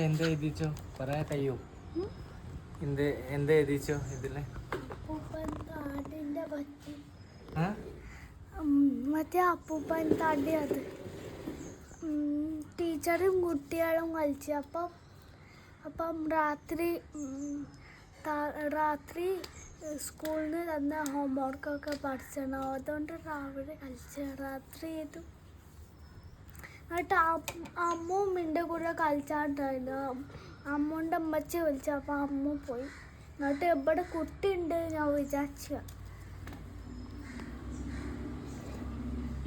എന്താ എഴുതിച്ചോ പറയാ കഴിയോ എന്താ എഴുതിച്ചോ ഇതില് മറ്റേ അപ്പൂപ്പൻ താണ്ടി അത് ടീച്ചറും കുട്ടികളും കളിച്ചു. അപ്പം രാത്രി സ്കൂളിൽ നിന്ന് തന്ന ഹോംവർക്കൊക്കെ പഠിച്ചണം. അതുകൊണ്ട് രാവിലെ കളിച്ച രാത്രി ചെയ്തു. എന്നിട്ട് അമ്മും എൻ്റെ കൂടെ കളിച്ചാണ്ടായിരുന്നു. അമ്മൂൻ്റെ അമ്മച്ചി വിളിച്ചു. അപ്പം അമ്മ പോയി. എന്നിട്ട് എവിടെ കുട്ടിയുണ്ട് ഞാൻ വിചാരിച്ച.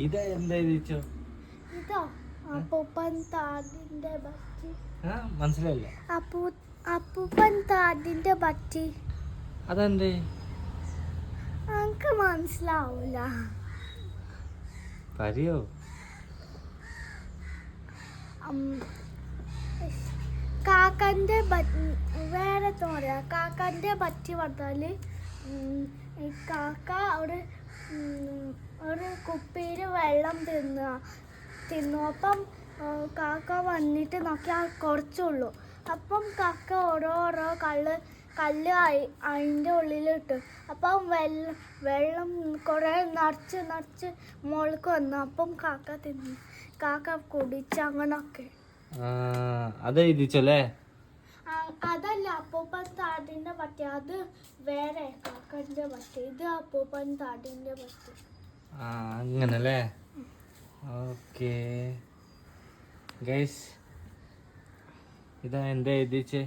ഇതാ എന്താ എഴുതിച്ചോ? ഇതോ അപ്പൂപ്പൻ താടിന്റെ പറ്റി. മനസ്സിലായില്ല. അപ്പൂപ്പൻ താടിന്റെ പറ്റി. അതെന്തേ? എനിക്ക് മനസ്സിലാവൂല. പറയോ? കാക്കന്റെ വേറെ പറയാ. കാക്കന്റെ പറ്റി പറഞ്ഞാല് കാക്ക ഒരു കുപ്പിയിൽ വെള്ളം തിന്നു. അപ്പം കാക്ക വന്നിട്ട് നോക്കിയാൽ കുറച്ചുള്ളൂ. അപ്പം കാക്ക ഓരോ കല്ല് അതിൻ്റെ ഉള്ളിലിട്ടു. അപ്പം വെള്ളം കുറേ നിറച്ച് മുകളിലേക്ക് വന്നു. അപ്പം കാക്ക തിന്നു. കാക്ക കുടിച്ച് അങ്ങനൊക്കെ. അതെഴുതിച്ചല്ലേ? അതല്ല അപ്പൂപ്പൻ താടിന്റെ പറ്റി. അത് വേറെ കാക്കന്റെ പറ്റി. ഇത് അപ്പൂപ്പൻ താടിന്റെ പറ്റി. അങ്ങനല്ലേ? ഓക്കെ ഗൈസ്, ഇതാ എന്താ എഴുതിച്ചേ?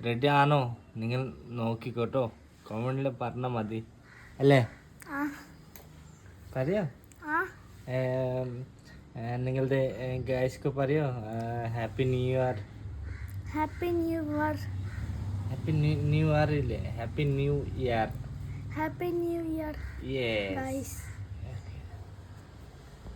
റെഡി ആണോ? നിങ്ങൾ നോക്കിക്കോട്ടോ, കമന്റിൽ പറഞ്ഞാൽ മതി അല്ലേ? പറയോ? നിങ്ങളുടെ ഗൈസ്ക്ക് പറയോ happy new year. Happy new year. Happy new year ഇല്ലേ? Happy new year. Happy new year yes. Guys.